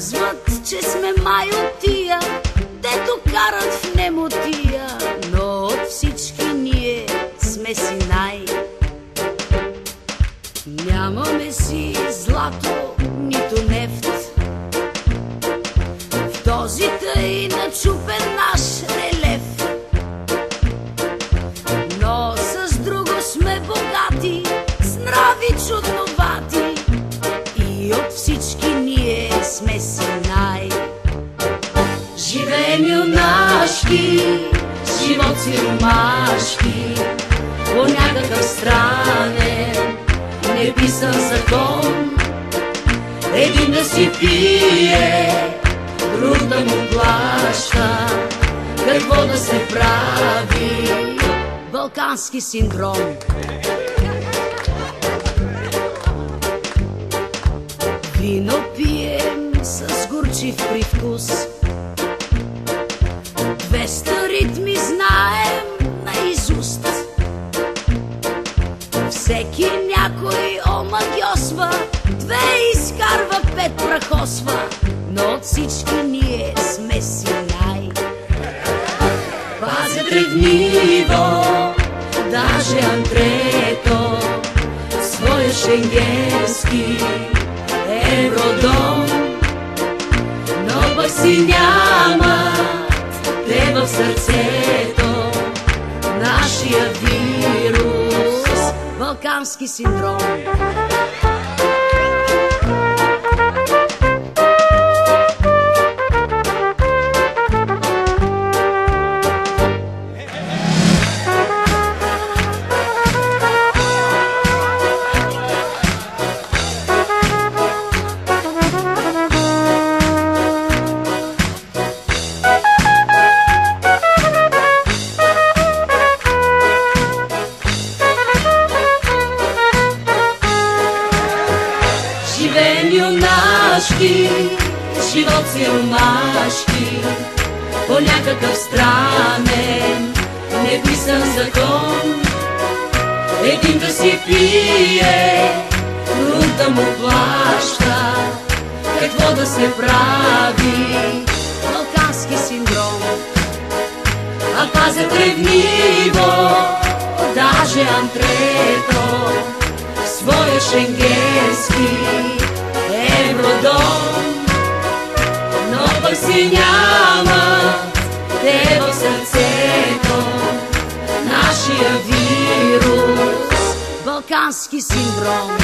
Казват, че сме май от тия, дето карат в немотия, но от всички ние сме си най. Нямаме си злато, нито нефт, в този тъй начупен наш релеф, но с друго сме богати, с нрави чудновати и от всички ние сме си най. Живеем юнашки, живот сиромашки, по някакъв странен, неписан закон. Един да си пие, друг да му плаща, какво да се прави? Балкански синдром. Вино пием с горчив привкус, 200 ритми знаем наизуст. Всеки някой омагьосва, 2 изкарва, 5 прахосва, но от всички ние сме си най. Пазят ревниво, даже антрето, своя шенгенски евродом, но пък си нямат те в сърцето нашия вирус, балкански синдром. Живеем юнашки, живот сиромашки, по някакъв странен, неписан закон. Един да си пие, друг да му плаща, какво да се прави? Балкански синдром. А пазят ревниво, даже антрето, своя шенгенски евродом, но пък си няма те в сърцето нашия вирус, балкански синдром.